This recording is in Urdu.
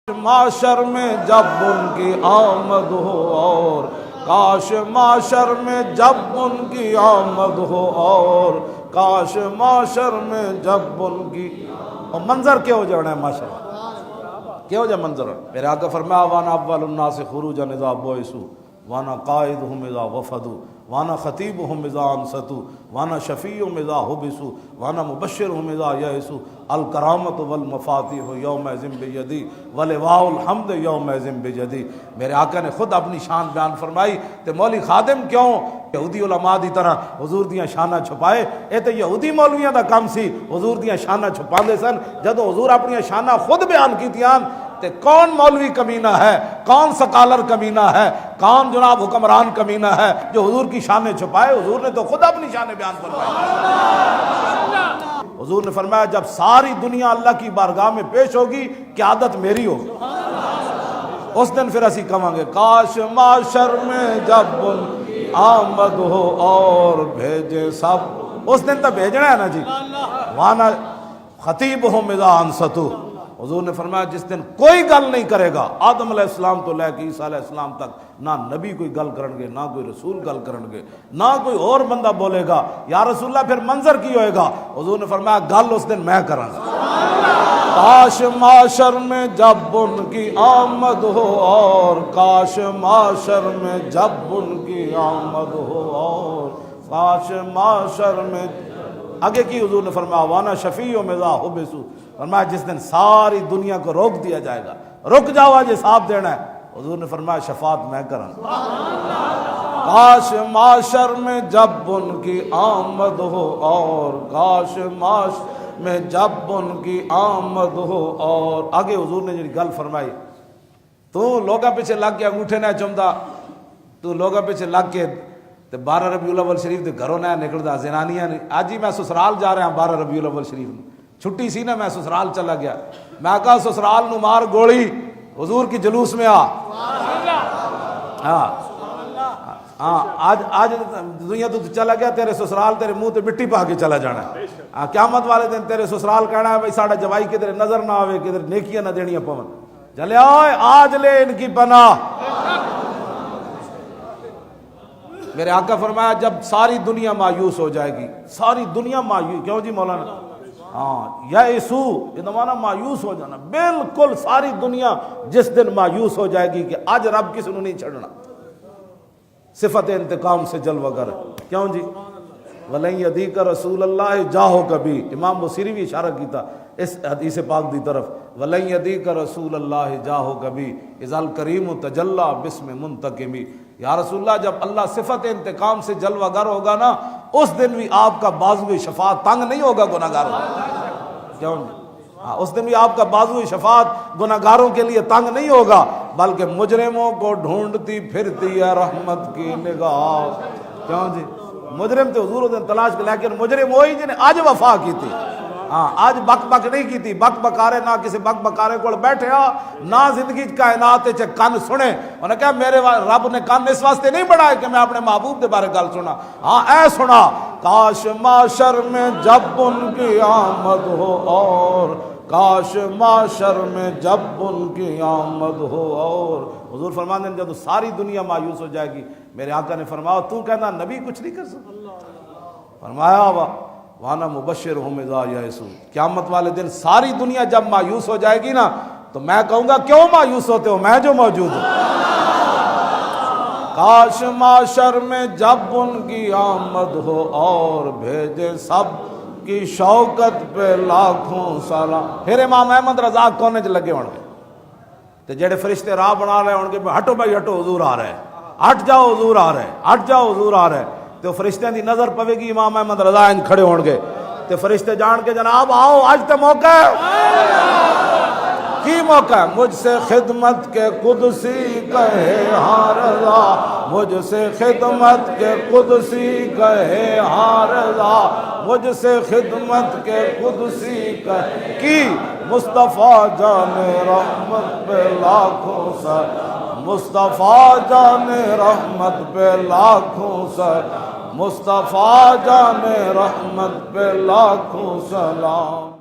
معاشر میں جب ان کی آمد ہو اور کاش معاشر میں جب ان کی آمد ہو اور کاش معاشر میں جب ان کی منظر کیا ہو جانا ہے معاشر کیا ہو جائے منظر میرے آقا فرمایا وانا اول الناس خروجا اذا بعثوا وانا قائدهم اذا وفدوا وانا خطیبهم اذا انصتوا وانا شفیعهم اذا حبسوا وانا مبشرهم اذا یئسوا الکرامۃ والمفاتیح یومئذ بیدی ولواء الحمد یومئذ بیدی۔ میرے آقا نے خود اپنی شان بیان فرمائی تے مولی خادم کیوں یہودی علماء دی طرح حضور دیاں شاناں چھپائے، اے تے یہودی مولویاں دا کام سی حضور دیاں شاناں چھپاندے سن۔ جدوں حضور اپنی شاناں خود بیان کیتیاں تے کون مولوی کمینہ ہے، کون سکالر کمینہ ہے، کون جناب حکمران کمینہ ہے جو حضور کی شانیں چھپائے؟ حضور نے تو خود اپنی شانیں بیان فرمائی۔ حضور نے فرمایا جب ساری دنیا اللہ کی بارگاہ میں پیش ہوگی قیادت میری ہوگی، اس دن پھر اسی کہاں گے کاش معاشر میں جب آمد ہو اور بھیجے سب، اس دن تو بھیجنا ہے نا جی۔ وانا خطیبہم اذا انصتوا، حضور نے فرمایا جس دن کوئی گل نہیں کرے گا، آدم علیہ السلام تو لے کے عیسیٰ علیہ السلام تک نہ نبی کوئی گل کرن گے، نہ کوئی رسول گل کرن گے، نہ کوئی اور بندہ بولے گا یا رسول اللہ پھر منظر کی ہوئے گا؟ حضور نے فرمایا گل اس دن میں کروں گا۔ کاش معاشر میں جب ان کی آمد ہو اور کاش معاشر میں جب ان کی آمد ہو اور کاش معاشر میں آگے کی حضور نے فرمایا وانا شفیعهم اذا حبسوا، فرمایا جس دن ساری دنیا کو روک دیا جائے گا، رک جاؤ آج حساب دینا ہے، حضور نے فرمایا شفاعت میں کروں گا۔ کاش معاشر میں جب ان کی آمد ہو اور کاش معاشر میں جب ان کی آمد ہو اور آگے حضور نے جو گل فرمائی تو لوگا پیچھے لگ کے انگوٹھے نہ چمدا، تو لوگا پیچھے لگ کے 12 ربیع الاول شریف دے گھروں نہ نکلدا زنانیاں نے۔ آج ہی میں سسرال جا رہا ہوں 12 ربیع الاول شریف میں، چھٹی سی نا میں سسرال چلا گیا، میں کہا سسرال نو مار گولی حضور کی جلوس میں آ۔ آج دنیا تو چلا گیا، تیرے سسرال تیرے منہ تے مٹی پا کے چلا جانا ہے۔ قیامت والے دن تیرے سسرال کہنا ہے بھائی ساڑا جوائی کدھر نظر نہ آوے، کدھر نیکیاں نہ دینیاں پون، چلے آئے آج لے ان کی پناہ۔ میرے آقا فرمایا جب ساری دنیا مایوس ہو جائے گی، ساری دنیا مایوس، کیوں جی مولانا؟ ہاں یئسو یہ معنی مایوس ہو جانا، بالکل ساری دنیا جس دن مایوس ہو جائے گی کہ آج رب کس نے نہیں چھڑنا، صفت انتقام سے جلوہ گر، کیوں جی؟ وَلَن يَدِيكَ رسول اللہ جاہو کبھی، امام بصیری بھی اشارہ کیتا اس حدیث پاک دی طرف، وَلَن يَدِيكَ رسول اللہ جاہو کبھی اذا الکریم تجلی باسم منتقمی۔ یا رسول اللہ جب اللہ صفت انتقام سے جلوہ گر ہوگا نا، اس دن بھی آپ کا بازو شفاعت تنگ نہیں ہوگا گناہگاروں، کیوں؟ اس دن بھی آپ کا بازو شفاعت گناہگاروں کے لیے تنگ نہیں ہوگا، بلکہ مجرموں کو ڈھونڈتی پھرتی ہے رحمت کی نگاہ، کیوں جی؟ مجرم تو حضور دن تلاش کے، لیکن مجرم وہی جنہیں آج وفا کی تھی، آج بک بک نہیں کی تھی، بک بکارے نہ کسی بک بکارے کو بیٹھے ہو نہ زندگی کائنات چ کن سنے، انہوں نے کہا میرے رب نے کن اس واسطے نہیں بڑھائے کہ میں اپنے محبوب دے بارے گل سنا، ہاں اے سنا کاش معاشر میں جب ان کی آمد ہو اور کاش معاشر میں جب ان کی آمد ہو اور حضور فرماتے ہیں جب ساری دنیا مایوس ہو جائے گی، میرے آقا نے فرمایا تو کہنا نبی کچھ نہیں کر سکتا، فرمایا وانا مبشرہم اذا یئسوا، قیامت والے دن ساری دنیا جب مایوس ہو جائے گی نا تو میں کہوں گا کیوں مایوس ہوتے ہو، میں جو موجود ہوں۔ کاش معاشر میں جب ان کی آمد ہو اور بھیجے سب کی شوکت پہ لاکھوں سلام۔ پھر امام احمد رضا کونے چ لگے ہون گے تے جڑے فرشتے راہ بنا رہے ہون گے ہٹو بھائی ہٹو حضور آ رہے ہیں، ہٹ جاؤ حضور آ رہے ہیں، ہٹ جاؤ حضور آ رہے ہیں، تو فرشتیاں دی نظر پوے گی امام احمد رضا ان کھڑے ہون گے تے فرشتے جان کے جناب آؤ آج تے موقع ہے، کی موقع ہے؟ مجھ سے خدمت کے قدسی کہے ہاں رضا، مجھ سے خدمت کے قدسی کہے ہاں رضا، مجھ سے خدمت کے قدسی کہے کی مصطفیٰ جان رحمت پہ لاکھوں سر، مصطفیٰ جان رحمت پہ لاکھوں سر، مصطفیٰ جان رحمت پہ لاکھوں سلام۔